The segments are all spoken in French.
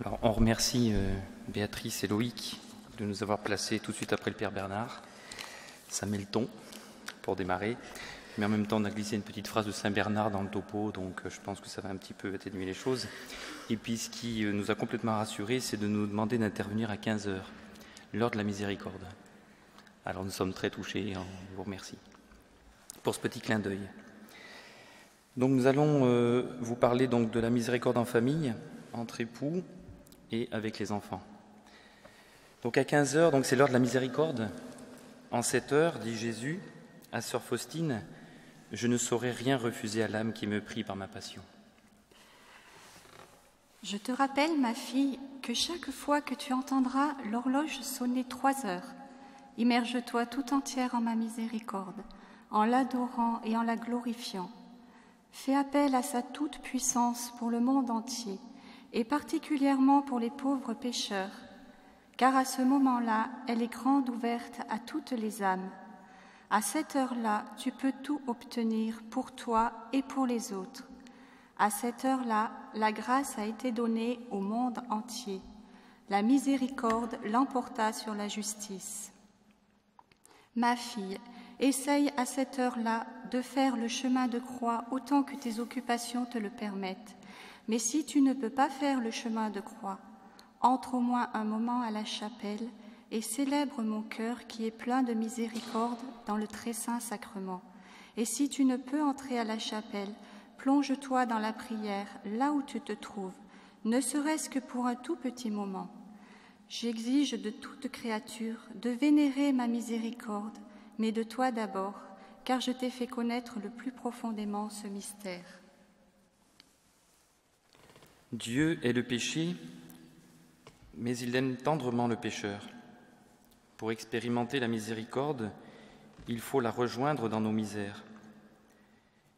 Alors, on remercie Béatrice et Loïc de nous avoir placés tout de suite après le Père Bernard. Ça met le ton pour démarrer. Mais en même temps, on a glissé une petite phrase de Saint Bernard dans le topo, donc je pense que ça va un petit peu atténuer les choses. Et puis, ce qui nous a complètement rassurés, c'est de nous demander d'intervenir à 15h, l'heure de la miséricorde. Alors, nous sommes très touchés et on vous remercie pour ce petit clin d'œil. Donc, nous allons vous parler donc de la miséricorde en famille, entre époux et avec les enfants. Donc à 15h, donc c'est l'heure de la miséricorde. En cette heure, dit Jésus à sœur Faustine, je ne saurais rien refuser à l'âme qui me prie par ma passion. Je te rappelle, ma fille, que chaque fois que tu entendras l'horloge sonner 3 heures, immerge-toi tout entière en ma miséricorde, en l'adorant et en la glorifiant. Fais appel à sa toute-puissance pour le monde entier, et particulièrement pour les pauvres pécheurs, car à ce moment-là, elle est grande ouverte à toutes les âmes. À cette heure-là, tu peux tout obtenir pour toi et pour les autres. À cette heure-là, la grâce a été donnée au monde entier. La miséricorde l'emporta sur la justice. Ma fille, essaye à cette heure-là de faire le chemin de croix autant que tes occupations te le permettent. Mais si tu ne peux pas faire le chemin de croix, entre au moins un moment à la chapelle et célèbre mon cœur qui est plein de miséricorde dans le très saint sacrement. Et si tu ne peux entrer à la chapelle, plonge-toi dans la prière là où tu te trouves, ne serait-ce que pour un tout petit moment. J'exige de toute créature de vénérer ma miséricorde, mais de toi d'abord, car je t'ai fait connaître le plus profondément ce mystère. Dieu est le péché, mais il aime tendrement le pécheur. Pour expérimenter la miséricorde, il faut la rejoindre dans nos misères.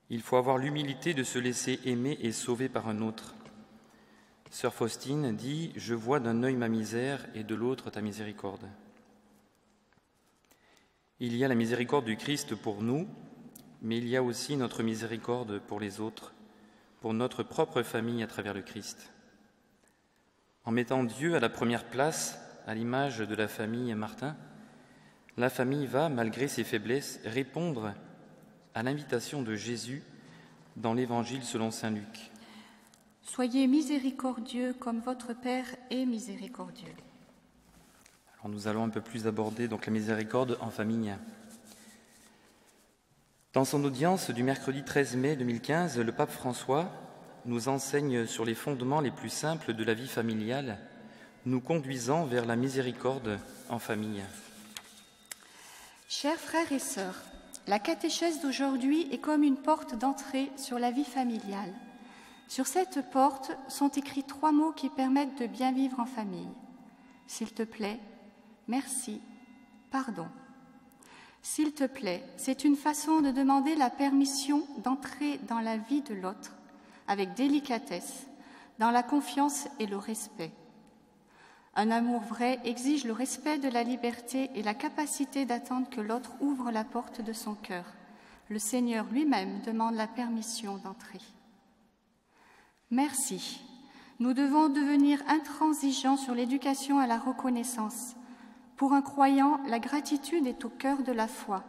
Il faut avoir l'humilité de se laisser aimer et sauver par un autre. Sœur Faustine dit « Je vois d'un œil ma misère et de l'autre ta miséricorde ». Il y a la miséricorde du Christ pour nous, mais il y a aussi notre miséricorde pour les autres, pour notre propre famille à travers le Christ. En mettant Dieu à la première place, à l'image de la famille Martin, la famille va, malgré ses faiblesses, répondre à l'invitation de Jésus dans l'Évangile selon saint Luc. Soyez miséricordieux comme votre Père est miséricordieux. Alors nous allons un peu plus aborder donc la miséricorde en famille. Dans son audience du mercredi 13 mai 2015, le pape François nous enseigne sur les fondements les plus simples de la vie familiale, nous conduisant vers la miséricorde en famille. Chers frères et sœurs, la catéchèse d'aujourd'hui est comme une porte d'entrée sur la vie familiale. Sur cette porte sont écrits 3 mots qui permettent de bien vivre en famille. S'il te plaît, merci, pardon. S'il te plaît, c'est une façon de demander la permission d'entrer dans la vie de l'autre avec délicatesse, dans la confiance et le respect. Un amour vrai exige le respect de la liberté et la capacité d'attendre que l'autre ouvre la porte de son cœur. Le Seigneur lui-même demande la permission d'entrer. Merci. Nous devons devenir intransigeants sur l'éducation à la reconnaissance. Pour un croyant, la gratitude est au cœur de la foi.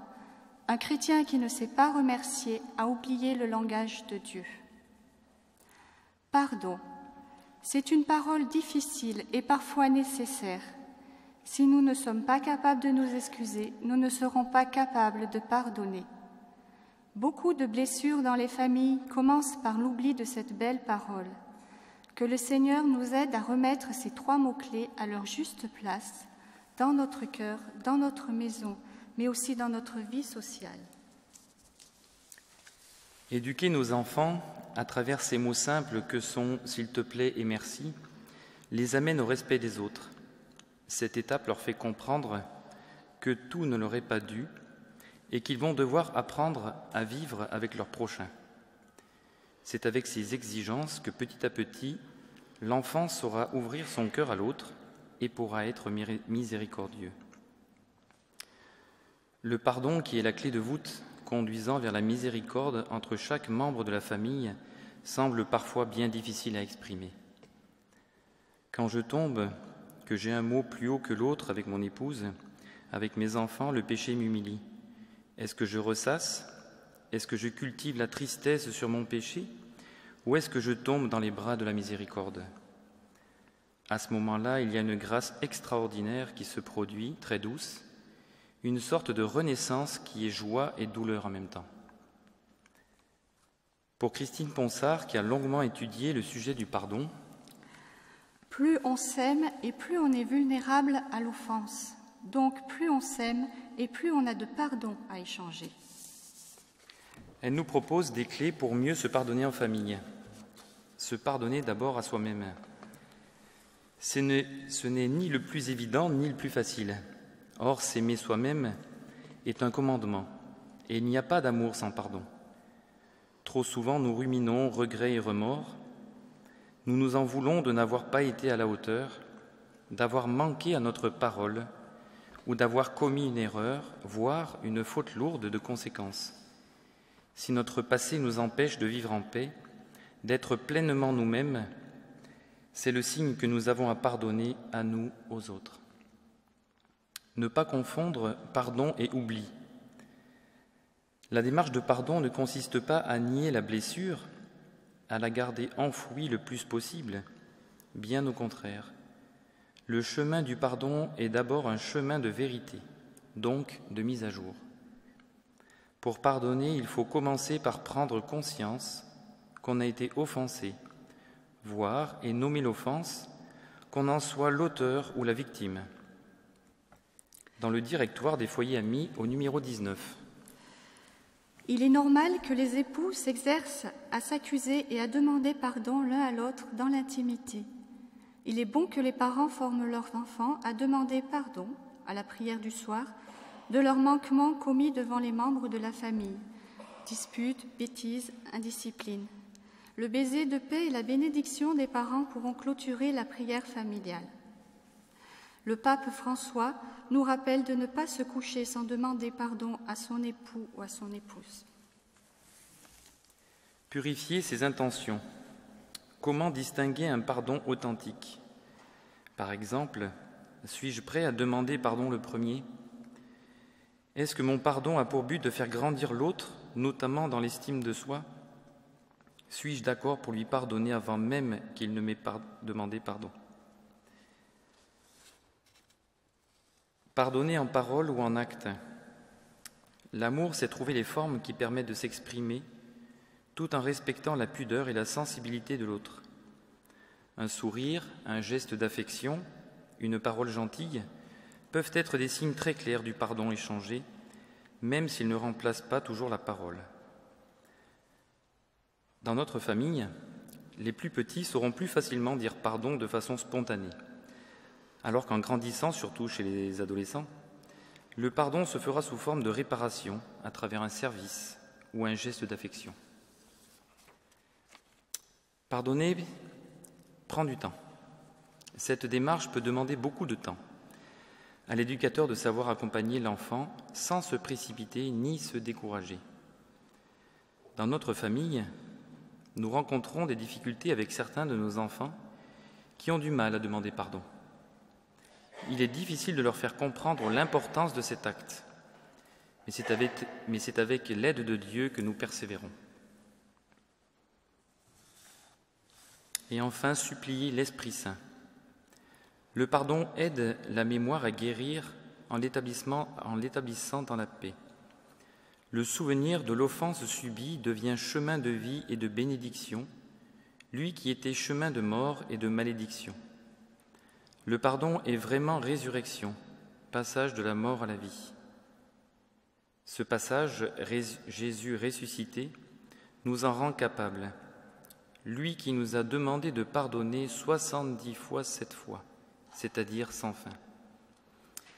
Un chrétien qui ne sait pas remercier a oublié le langage de Dieu. Pardon. C'est une parole difficile et parfois nécessaire. Si nous ne sommes pas capables de nous excuser, nous ne serons pas capables de pardonner. Beaucoup de blessures dans les familles commencent par l'oubli de cette belle parole. Que le Seigneur nous aide à remettre ces 3 mots-clés à leur juste place, dans notre cœur, dans notre maison, mais aussi dans notre vie sociale. Éduquer nos enfants à travers ces mots simples que sont « s'il te plaît » et « merci » les amène au respect des autres. Cette étape leur fait comprendre que tout ne leur est pas dû et qu'ils vont devoir apprendre à vivre avec leur prochain. C'est avec ces exigences que petit à petit, l'enfant saura ouvrir son cœur à l'autre et pourra être miséricordieux. Le pardon qui est la clé de voûte conduisant vers la miséricorde entre chaque membre de la famille semble parfois bien difficile à exprimer. Quand je tombe, que j'ai un mot plus haut que l'autre avec mon épouse, avec mes enfants, le péché m'humilie. Est-ce que je ressasse? Est-ce que je cultive la tristesse sur mon péché? Ou est-ce que je tombe dans les bras de la miséricorde? À ce moment-là, il y a une grâce extraordinaire qui se produit, très douce, une sorte de renaissance qui est joie et douleur en même temps. Pour Christine Ponsard, qui a longuement étudié le sujet du pardon, plus on s'aime et plus on est vulnérable à l'offense. Donc plus on s'aime et plus on a de pardon à échanger. Elle nous propose des clés pour mieux se pardonner en famille. Se pardonner d'abord à soi-même. Ce n'est ni le plus évident ni le plus facile. Or, s'aimer soi-même est un commandement, et il n'y a pas d'amour sans pardon. Trop souvent, nous ruminons regrets et remords. Nous nous en voulons de n'avoir pas été à la hauteur, d'avoir manqué à notre parole ou d'avoir commis une erreur, voire une faute lourde de conséquences. Si notre passé nous empêche de vivre en paix, d'être pleinement nous-mêmes, c'est le signe que nous avons à pardonner à nous, aux autres. Ne pas confondre pardon et oubli. La démarche de pardon ne consiste pas à nier la blessure, à la garder enfouie le plus possible, bien au contraire. Le chemin du pardon est d'abord un chemin de vérité, donc de mise à jour. Pour pardonner, il faut commencer par prendre conscience qu'on a été offensé, voir et nommer l'offense, qu'on en soit l'auteur ou la victime. Dans le directoire des foyers amis au numéro 19. Il est normal que les époux s'exercent à s'accuser et à demander pardon l'un à l'autre dans l'intimité. Il est bon que les parents forment leurs enfants à demander pardon, à la prière du soir, de leurs manquements commis devant les membres de la famille, disputes, bêtises, indiscipline. Le baiser de paix et la bénédiction des parents pourront clôturer la prière familiale. Le pape François nous rappelle de ne pas se coucher sans demander pardon à son époux ou à son épouse. Purifier ses intentions. Comment distinguer un pardon authentique? Par exemple, suis-je prêt à demander pardon le premier? Est-ce que mon pardon a pour but de faire grandir l'autre, notamment dans l'estime de soi? Suis-je d'accord pour lui pardonner avant même qu'il ne m'ait demandé pardon? Pardonner en parole ou en acte. L'amour, c'est trouver les formes qui permettent de s'exprimer tout en respectant la pudeur et la sensibilité de l'autre. Un sourire, un geste d'affection, une parole gentille peuvent être des signes très clairs du pardon échangé, même s'ils ne remplacent pas toujours la parole. Dans notre famille, les plus petits sauront plus facilement dire pardon de façon spontanée, alors qu'en grandissant, surtout chez les adolescents, le pardon se fera sous forme de réparation à travers un service ou un geste d'affection. Pardonner prend du temps. Cette démarche peut demander beaucoup de temps à l'éducateur de savoir accompagner l'enfant sans se précipiter ni se décourager. Dans notre famille, nous rencontrons des difficultés avec certains de nos enfants qui ont du mal à demander pardon. Il est difficile de leur faire comprendre l'importance de cet acte, mais c'est avec l'aide de Dieu que nous persévérons. Et enfin, supplier l'Esprit Saint. Le pardon aide la mémoire à guérir en l'établissant dans la paix. Le souvenir de l'offense subie devient chemin de vie et de bénédiction, lui qui était chemin de mort et de malédiction. Le pardon est vraiment résurrection, passage de la mort à la vie. Ce passage, Jésus ressuscité, nous en rend capables. Lui qui nous a demandé de pardonner 70 fois 7 fois, c'est-à-dire sans fin.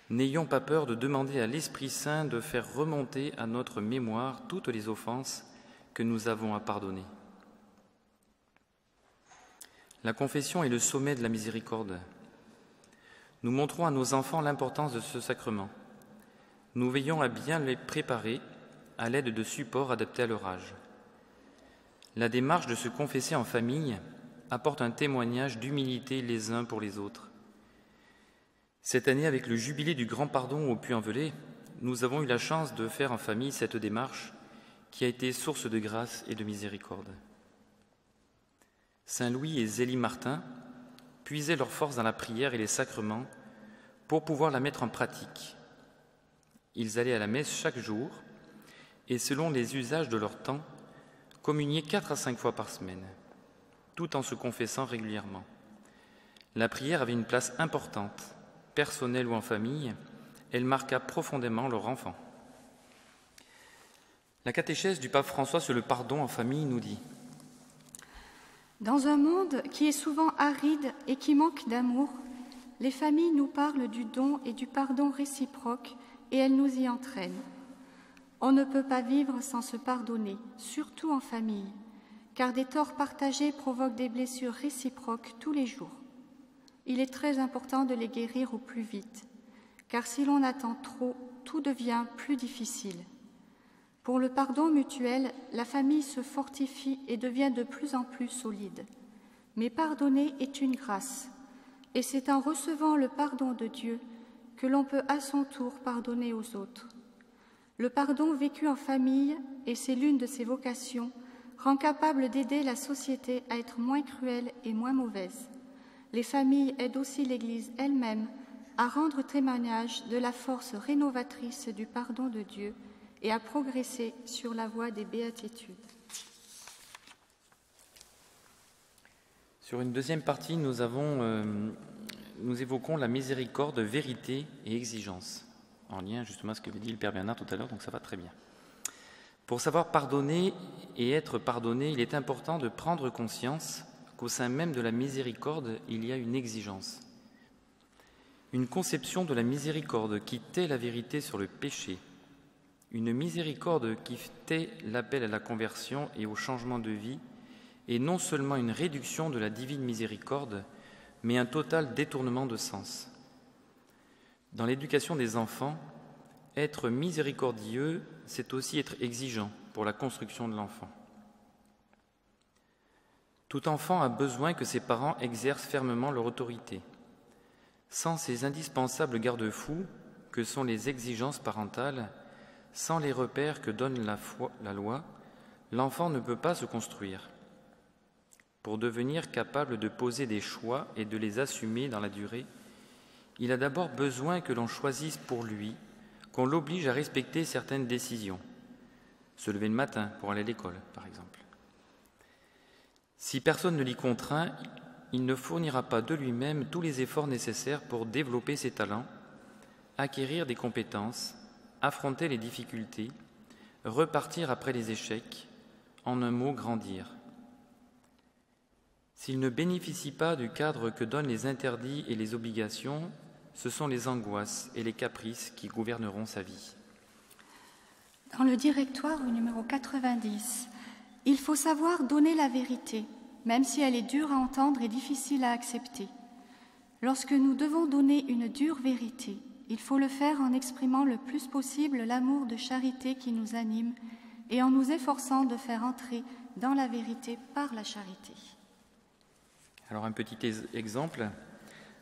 N'ayons pas peur de demander à l'Esprit Saint de faire remonter à notre mémoire toutes les offenses que nous avons à pardonner. La confession est le sommet de la miséricorde. Nous montrons à nos enfants l'importance de ce sacrement. Nous veillons à bien les préparer à l'aide de supports adaptés à leur âge. La démarche de se confesser en famille apportent un témoignage d'humilité les uns pour les autres. Cette année, avec le jubilé du Grand Pardon au Puy-en-Velay, nous avons eu la chance de faire en famille cette démarche qui a été source de grâce et de miséricorde. Saint Louis et Zélie Martin puisaient leur force dans la prière et les sacrements pour pouvoir la mettre en pratique. Ils allaient à la messe chaque jour et, selon les usages de leur temps, communiaient 4 à 5 fois par semaine, tout en se confessant régulièrement. La prière avait une place importante, personnelle ou en famille. Elle marqua profondément leur enfant. La catéchèse du pape François sur le pardon en famille nous dit: Dans un monde qui est souvent aride et qui manque d'amour, les familles nous parlent du don et du pardon réciproque et elles nous y entraînent. On ne peut pas vivre sans se pardonner, surtout en famille, car des torts partagés provoquent des blessures réciproques tous les jours. Il est très important de les guérir au plus vite, car si l'on attend trop, tout devient plus difficile. Pour le pardon mutuel, la famille se fortifie et devient de plus en plus solide. Mais pardonner est une grâce, et c'est en recevant le pardon de Dieu que l'on peut à son tour pardonner aux autres. Le pardon vécu en famille, et c'est l'une de ses vocations, rend capable d'aider la société à être moins cruelle et moins mauvaise. Les familles aident aussi l'Église elle-même à rendre témoignage de la force rénovatrice du pardon de Dieu et à progresser sur la voie des béatitudes. Sur une deuxième partie, nous évoquons la miséricorde, vérité et exigence, en lien justement à ce que dit le Père Bernard tout à l'heure, donc ça va très bien. Pour savoir pardonner et être pardonné, il est important de prendre conscience qu'au sein même de la miséricorde, il y a une exigence. Une conception de la miséricorde qui tait la vérité sur le péché, une miséricorde qui tait l'appel à la conversion et au changement de vie, et non seulement une réduction de la divine miséricorde, mais un total détournement de sens. Dans l'éducation des enfants, être miséricordieux, c'est aussi être exigeant pour la construction de l'enfant. Tout enfant a besoin que ses parents exercent fermement leur autorité. Sans ces indispensables garde-fous que sont les exigences parentales, sans les repères que donne la loi, l'enfant ne peut pas se construire. Pour devenir capable de poser des choix et de les assumer dans la durée, il a d'abord besoin que l'on choisisse pour lui, qu'on l'oblige à respecter certaines décisions. Se lever le matin pour aller à l'école, par exemple. Si personne ne l'y contraint, il ne fournira pas de lui-même tous les efforts nécessaires pour développer ses talents, acquérir des compétences, affronter les difficultés, repartir après les échecs, en un mot, grandir. S'il ne bénéficie pas du cadre que donnent les interdits et les obligations, ce sont les angoisses et les caprices qui gouverneront sa vie. Dans le directoire au numéro 90, il faut savoir donner la vérité, même si elle est dure à entendre et difficile à accepter. Lorsque nous devons donner une dure vérité, il faut le faire en exprimant le plus possible l'amour de charité qui nous anime et en nous efforçant de faire entrer dans la vérité par la charité. Alors un petit exemple.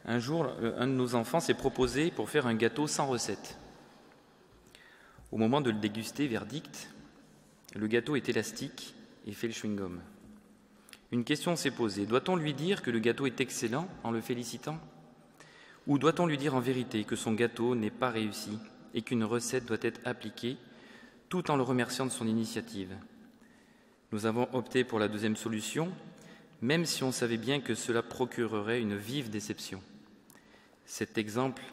Un jour, un de nos enfants s'est proposé pour faire un gâteau sans recette. Au moment de le déguster, verdict, le gâteau est élastique et fait le chewing-gum. Une question s'est posée. Doit-on lui dire que le gâteau est excellent en le félicitant ? Ou doit-on lui dire en vérité que son gâteau n'est pas réussi et qu'une recette doit être appliquée tout en le remerciant de son initiative ? Nous avons opté pour la deuxième solution, même si on savait bien que cela procurerait une vive déception. Cet exemple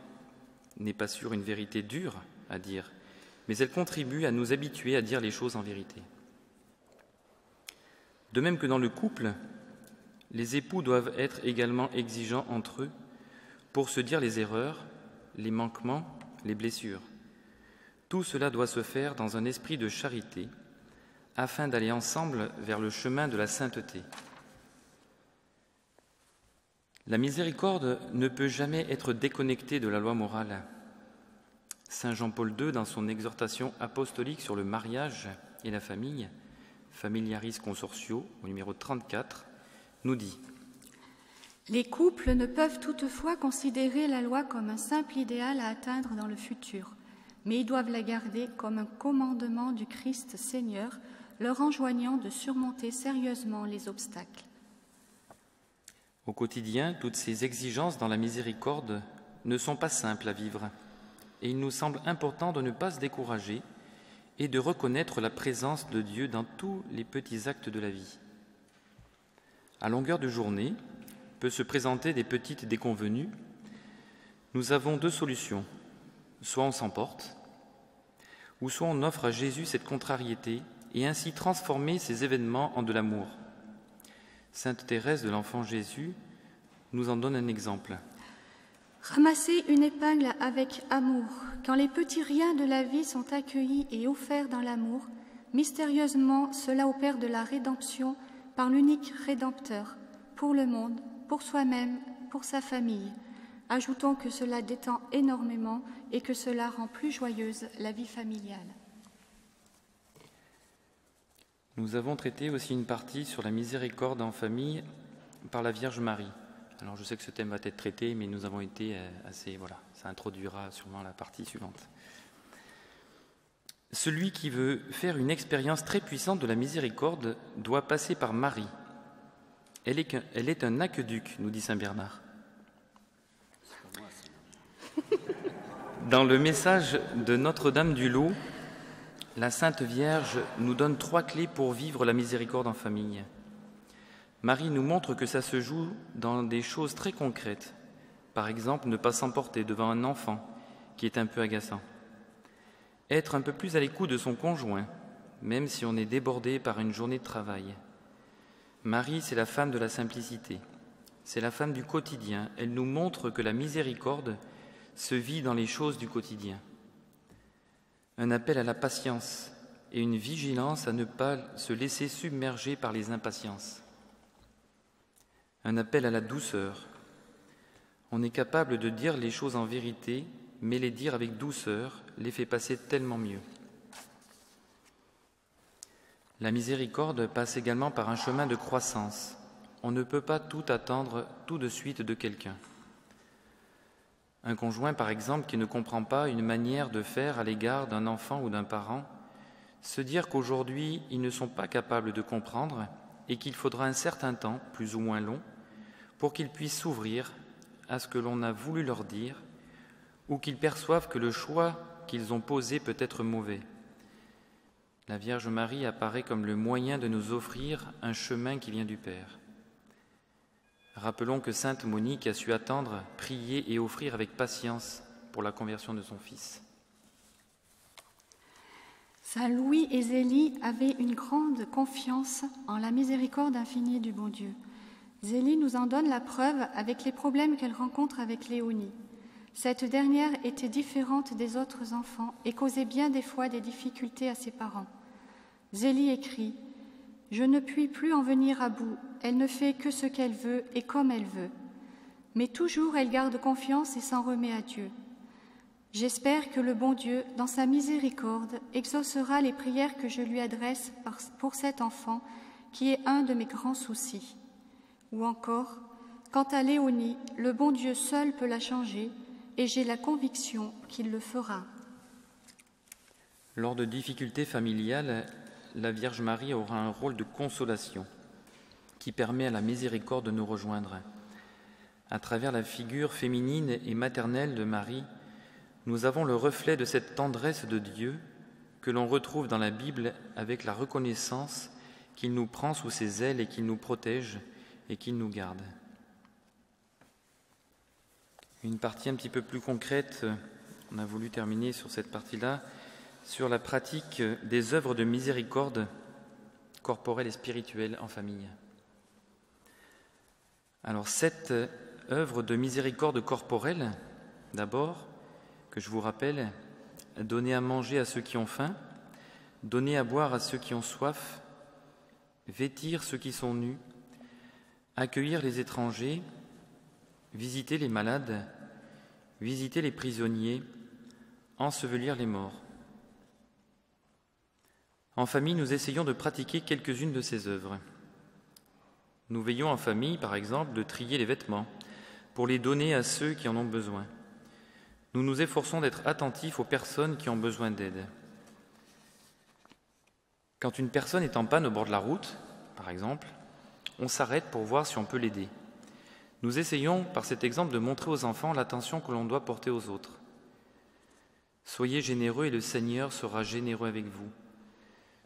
n'est pas sûr une vérité dure à dire, mais elle contribue à nous habituer à dire les choses en vérité. De même que dans le couple, les époux doivent être également exigeants entre eux pour se dire les erreurs, les manquements, les blessures. Tout cela doit se faire dans un esprit de charité, afin d'aller ensemble vers le chemin de la sainteté. La miséricorde ne peut jamais être déconnectée de la loi morale. Saint Jean-Paul II, dans son exhortation apostolique sur le mariage et la famille, Familiaris Consortio, au numéro 34, nous dit Les couples ne peuvent toutefois considérer la loi comme un simple idéal à atteindre dans le futur, mais ils doivent la garder comme un commandement du Christ Seigneur, leur enjoignant de surmonter sérieusement les obstacles. Au quotidien, toutes ces exigences dans la miséricorde ne sont pas simples à vivre, et il nous semble important de ne pas se décourager et de reconnaître la présence de Dieu dans tous les petits actes de la vie. À longueur de journée, peut se présenter des petites déconvenues. Nous avons deux solutions. Soit on s'emporte, ou soit on offre à Jésus cette contrariété et ainsi transformer ces événements en de l'amour. Sainte Thérèse de l'Enfant Jésus nous en donne un exemple. Ramasser une épingle avec amour, quand les petits riens de la vie sont accueillis et offerts dans l'amour, mystérieusement cela opère de la rédemption par l'unique Rédempteur, pour le monde, pour soi-même, pour sa famille. Ajoutons que cela détend énormément et que cela rend plus joyeuse la vie familiale. Nous avons traité aussi une partie sur la miséricorde en famille par la Vierge Marie. Alors je sais que ce thème va être traité, mais nous avons été assez... Voilà, ça introduira sûrement la partie suivante. Celui qui veut faire une expérience très puissante de la miséricorde doit passer par Marie. Elle est un aqueduc, nous dit saint Bernard. Dans le message de Notre-Dame du Lot, la Sainte Vierge nous donne 3 clés pour vivre la miséricorde en famille. Marie nous montre que ça se joue dans des choses très concrètes. Par exemple, ne pas s'emporter devant un enfant qui est un peu agaçant. Être un peu plus à l'écoute de son conjoint, même si on est débordé par une journée de travail. Marie, c'est la femme de la simplicité. C'est la femme du quotidien. Elle nous montre que la miséricorde se vit dans les choses du quotidien. Un appel à la patience et une vigilance à ne pas se laisser submerger par les impatiences. Un appel à la douceur. On est capable de dire les choses en vérité, mais les dire avec douceur les fait passer tellement mieux. La miséricorde passe également par un chemin de croissance. On ne peut pas tout attendre tout de suite de quelqu'un. Un conjoint, par exemple, qui ne comprend pas une manière de faire à l'égard d'un enfant ou d'un parent, se dire qu'aujourd'hui, ils ne sont pas capables de comprendre et qu'il faudra un certain temps, plus ou moins long, pour qu'ils puissent s'ouvrir à ce que l'on a voulu leur dire ou qu'ils perçoivent que le choix qu'ils ont posé peut être mauvais. La Vierge Marie apparaît comme le moyen de nous offrir un chemin qui vient du Père. Rappelons que sainte Monique a su attendre, prier et offrir avec patience pour la conversion de son fils. Saint Louis et Zélie avaient une grande confiance en la miséricorde infinie du bon Dieu. Zélie nous en donne la preuve avec les problèmes qu'elle rencontre avec Léonie. Cette dernière était différente des autres enfants et causait bien des fois des difficultés à ses parents. Zélie écrit « Je ne puis plus en venir à bout, elle ne fait que ce qu'elle veut et comme elle veut. Mais toujours elle garde confiance et s'en remet à Dieu. J'espère que le bon Dieu, dans sa miséricorde, exaucera les prières que je lui adresse pour cet enfant qui est un de mes grands soucis. » Ou encore « Quant à Léonie, le bon Dieu seul peut la changer et j'ai la conviction qu'il le fera. » Lors de difficultés familiales, la Vierge Marie aura un rôle de consolation qui permet à la miséricorde de nous rejoindre. À travers la figure féminine et maternelle de Marie, nous avons le reflet de cette tendresse de Dieu que l'on retrouve dans la Bible avec la reconnaissance qu'il nous prend sous ses ailes et qu'il nous protège et qu'il nous garde. Une partie un petit peu plus concrète, on a voulu terminer sur cette partie-là, sur la pratique des œuvres de miséricorde corporelle et spirituelle en famille. Alors cette œuvre de miséricorde corporelle, d'abord, que je vous rappelle, donner à manger à ceux qui ont faim, donner à boire à ceux qui ont soif, vêtir ceux qui sont nus, accueillir les étrangers, visiter les malades, visiter les prisonniers, ensevelir les morts. En famille, nous essayons de pratiquer quelques-unes de ces œuvres. Nous veillons en famille, par exemple, de trier les vêtements pour les donner à ceux qui en ont besoin. Nous nous efforçons d'être attentifs aux personnes qui ont besoin d'aide. Quand une personne est en panne au bord de la route, par exemple, on s'arrête pour voir si on peut l'aider. Nous essayons, par cet exemple, de montrer aux enfants l'attention que l'on doit porter aux autres. Soyez généreux et le Seigneur sera généreux avec vous.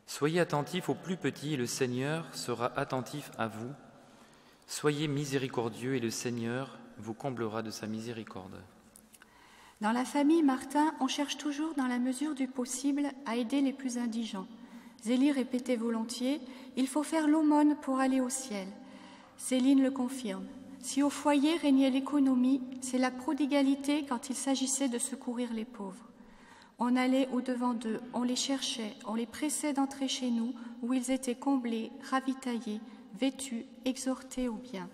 Soyez attentifs aux plus petits et le Seigneur sera attentif à vous. Soyez miséricordieux et le Seigneur vous comblera de sa miséricorde. Dans la famille Martin, on cherche toujours, dans la mesure du possible, à aider les plus indigents. Zélie répétait volontiers « Il faut faire l'aumône pour aller au ciel ». Céline le confirme. Si au foyer régnait l'économie, c'est la prodigalité quand il s'agissait de secourir les pauvres. On allait au-devant d'eux, on les cherchait, on les pressait d'entrer chez nous, où ils étaient comblés, ravitaillés, vêtus, exhortés au bien.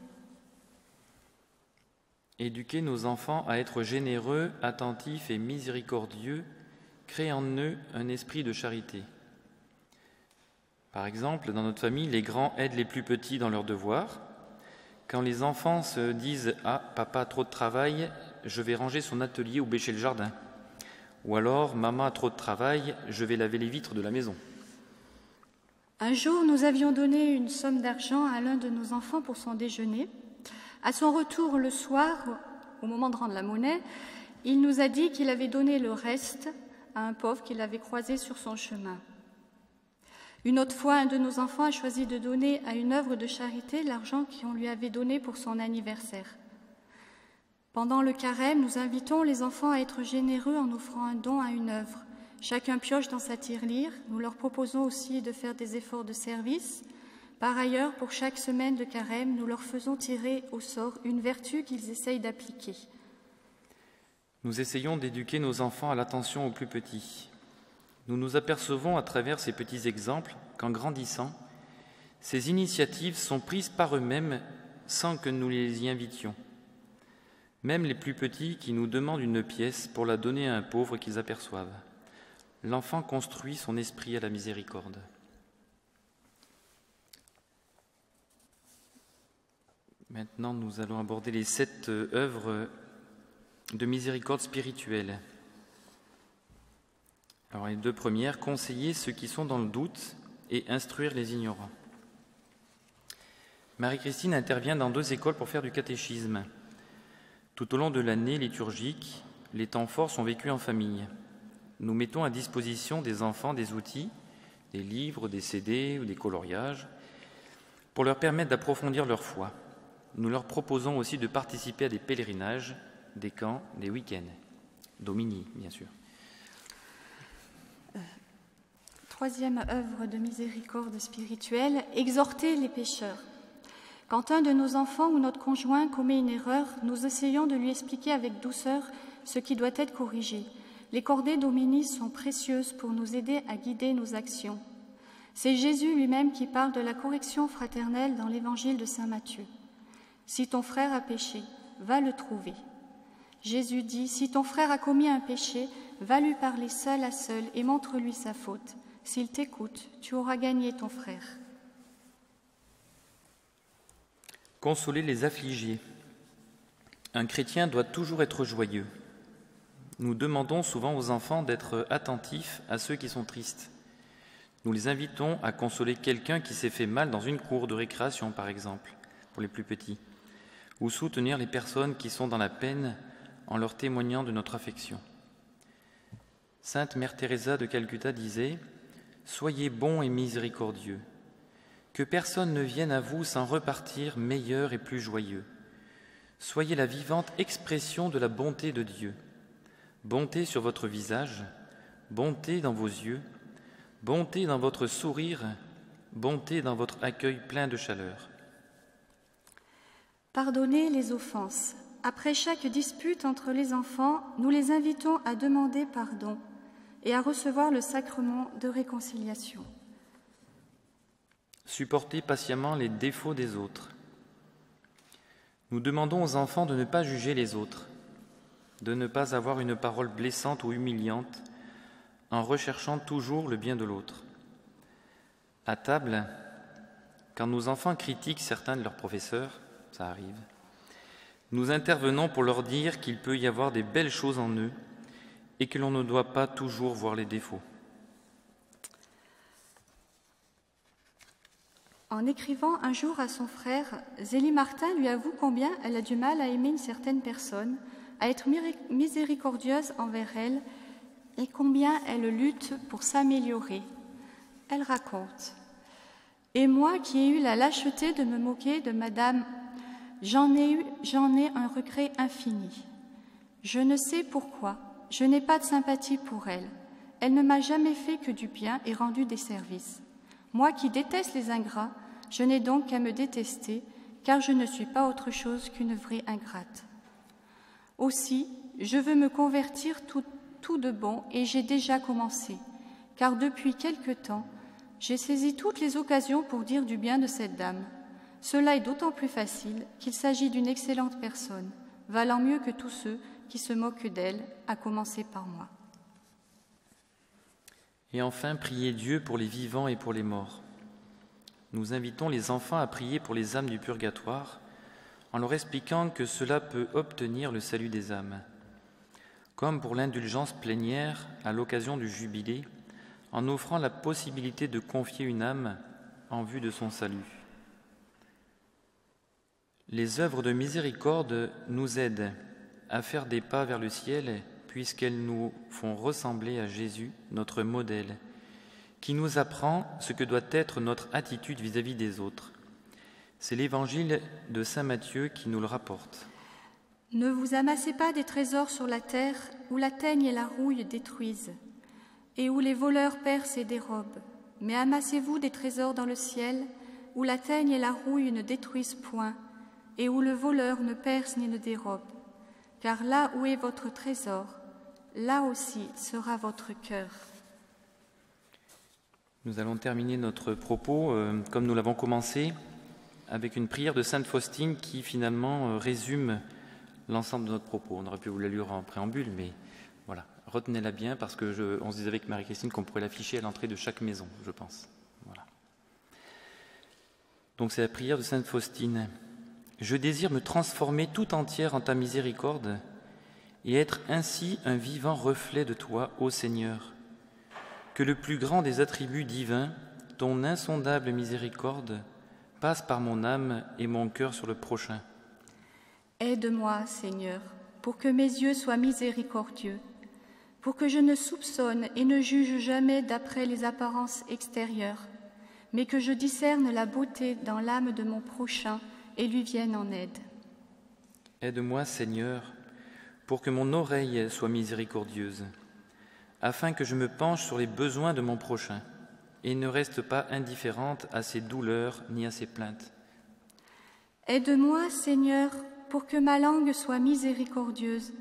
Éduquer nos enfants à être généreux, attentifs et miséricordieux crée en eux un esprit de charité. Par exemple, dans notre famille, les grands aident les plus petits dans leurs devoirs. Quand les enfants se disent « Ah, papa a trop de travail, je vais ranger son atelier ou bêcher le jardin ». Ou alors « Maman a trop de travail, je vais laver les vitres de la maison ». Un jour, nous avions donné une somme d'argent à l'un de nos enfants pour son déjeuner. À son retour le soir, au moment de rendre la monnaie, il nous a dit qu'il avait donné le reste à un pauvre qu'il avait croisé sur son chemin. Une autre fois, un de nos enfants a choisi de donner à une œuvre de charité l'argent qu'on lui avait donné pour son anniversaire. Pendant le carême, nous invitons les enfants à être généreux en offrant un don à une œuvre. Chacun pioche dans sa tirelire. Nous leur proposons aussi de faire des efforts de service. Par ailleurs, pour chaque semaine de carême, nous leur faisons tirer au sort une vertu qu'ils essayent d'appliquer. Nous essayons d'éduquer nos enfants à l'attention aux plus petits. Nous nous apercevons à travers ces petits exemples qu'en grandissant, ces initiatives sont prises par eux-mêmes sans que nous les y invitions. Même les plus petits qui nous demandent une pièce pour la donner à un pauvre qu'ils aperçoivent. L'enfant construit son esprit à la miséricorde. Maintenant, nous allons aborder les 7 œuvres de miséricorde spirituelle. Alors, les 2 premières, conseiller ceux qui sont dans le doute et instruire les ignorants. Marie-Christine intervient dans 2 écoles pour faire du catéchisme. Tout au long de l'année liturgique, les temps forts sont vécus en famille. Nous mettons à disposition des enfants des outils, des livres, des CD ou des coloriages, pour leur permettre d'approfondir leur foi. Nous leur proposons aussi de participer à des pèlerinages, des camps, des week-ends. Domini, bien sûr. 3e œuvre de miséricorde spirituelle, exhorter les pécheurs. Quand un de nos enfants ou notre conjoint commet une erreur, nous essayons de lui expliquer avec douceur ce qui doit être corrigé. Les cordées Domini sont précieuses pour nous aider à guider nos actions. C'est Jésus lui-même qui parle de la correction fraternelle dans l'évangile de saint Matthieu. « Si ton frère a péché, va le trouver. » Jésus dit « Si ton frère a commis un péché, va lui parler seul à seul et montre-lui sa faute. S'il t'écoute, tu auras gagné ton frère. » Consoler les affligés. Un chrétien doit toujours être joyeux. Nous demandons souvent aux enfants d'être attentifs à ceux qui sont tristes. Nous les invitons à consoler quelqu'un qui s'est fait mal dans une cour de récréation, par exemple, pour les plus petits, ou soutenir les personnes qui sont dans la peine en leur témoignant de notre affection. Sainte Mère Teresa de Calcutta disait « Soyez bons et miséricordieux, que personne ne vienne à vous sans repartir meilleur et plus joyeux. Soyez la vivante expression de la bonté de Dieu. Bonté sur votre visage, bonté dans vos yeux, bonté dans votre sourire, bonté dans votre accueil plein de chaleur. » Pardonnez les offenses. Après chaque dispute entre les enfants, nous les invitons à demander pardon et à recevoir le sacrement de réconciliation. Supporter patiemment les défauts des autres. Nous demandons aux enfants de ne pas juger les autres, de ne pas avoir une parole blessante ou humiliante, en recherchant toujours le bien de l'autre. À table, quand nos enfants critiquent certains de leurs professeurs, ça arrive, nous intervenons pour leur dire qu'il peut y avoir des belles choses en eux et que l'on ne doit pas toujours voir les défauts. En écrivant un jour à son frère, Zélie Martin lui avoue combien elle a du mal à aimer une certaine personne, à être miséricordieuse envers elle et combien elle lutte pour s'améliorer. Elle raconte « Et moi qui ai eu la lâcheté de me moquer de madame, j'en ai un regret infini. Je ne sais pourquoi, je n'ai pas de sympathie pour elle. Elle ne m'a jamais fait que du bien et rendu des services. Moi qui déteste les ingrats, je n'ai donc qu'à me détester, car je ne suis pas autre chose qu'une vraie ingrate. Aussi, je veux me convertir tout de bon et j'ai déjà commencé, car depuis quelque temps, j'ai saisi toutes les occasions pour dire du bien de cette dame. Cela est d'autant plus facile qu'il s'agit d'une excellente personne, valant mieux que tous ceux qui se moquent d'elle, à commencer par moi. » Et enfin, priez Dieu pour les vivants et pour les morts. Nous invitons les enfants à prier pour les âmes du purgatoire, en leur expliquant que cela peut obtenir le salut des âmes, comme pour l'indulgence plénière à l'occasion du jubilé, en offrant la possibilité de confier une âme en vue de son salut. Les œuvres de miséricorde nous aident à faire des pas vers le ciel, puisqu'elles nous font ressembler à Jésus, notre modèle, qui nous apprend ce que doit être notre attitude vis-à-vis des autres. C'est l'évangile de saint Matthieu qui nous le rapporte. « Ne vous amassez pas des trésors sur la terre, où la teigne et la rouille détruisent, et où les voleurs percent et dérobent, mais amassez-vous des trésors dans le ciel, où la teigne et la rouille ne détruisent point, et où le voleur ne perce ni ne dérobe. Car là où est votre trésor, là aussi sera votre cœur. » Nous allons terminer notre propos, comme nous l'avons commencé, avec une prière de Sainte Faustine qui finalement résume l'ensemble de notre propos. On aurait pu vous la lire en préambule, mais voilà, retenez-la bien parce qu'on se disait avec Marie-Christine qu'on pourrait l'afficher à l'entrée de chaque maison, je pense. Voilà. Donc c'est la prière de Sainte Faustine. « Je désire me transformer tout entière en ta miséricorde et être ainsi un vivant reflet de toi, ô Seigneur. Que le plus grand des attributs divins, ton insondable miséricorde, passe par mon âme et mon cœur sur le prochain. Aide-moi, Seigneur, pour que mes yeux soient miséricordieux, pour que je ne soupçonne et ne juge jamais d'après les apparences extérieures, mais que je discerne la beauté dans l'âme de mon prochain et lui vienne en aide. Aide-moi, Seigneur, pour que mon oreille soit miséricordieuse, afin que je me penche sur les besoins de mon prochain et ne reste pas indifférente à ses douleurs ni à ses plaintes. Aide-moi, Seigneur, pour que ma langue soit miséricordieuse,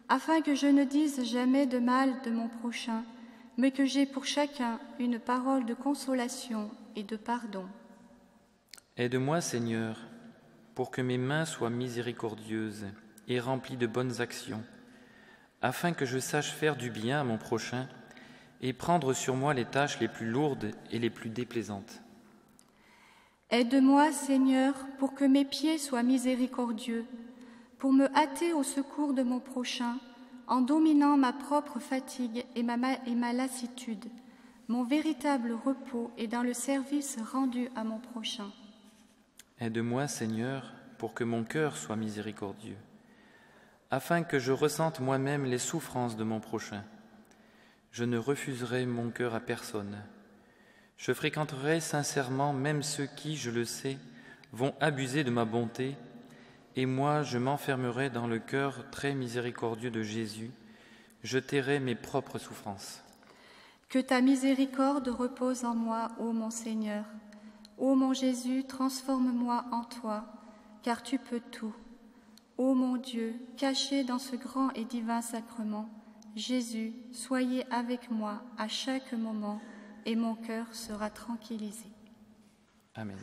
afin que je ne dise jamais de mal de mon prochain, mais que j'aie pour chacun une parole de consolation et de pardon. Aide-moi, Seigneur, pour que mes mains soient miséricordieuses et remplies de bonnes actions, afin que je sache faire du bien à mon prochain et prendre sur moi les tâches les plus lourdes et les plus déplaisantes. Aide-moi, Seigneur, pour que mes pieds soient miséricordieux, pour me hâter au secours de mon prochain, en dominant ma propre fatigue et ma lassitude. Mon véritable repos est dans le service rendu à mon prochain. Aide-moi, Seigneur, pour que mon cœur soit miséricordieux, afin que je ressente moi-même les souffrances de mon prochain. Je ne refuserai mon cœur à personne. Je fréquenterai sincèrement même ceux qui, je le sais, vont abuser de ma bonté, et moi je m'enfermerai dans le cœur très miséricordieux de Jésus. Je tairai mes propres souffrances. Que ta miséricorde repose en moi, ô mon Seigneur. Ô mon Jésus, transforme-moi en toi, car tu peux tout. Ô mon Dieu, caché dans ce grand et divin sacrement, Jésus, soyez avec moi à chaque moment, et mon cœur sera tranquillisé. Amen.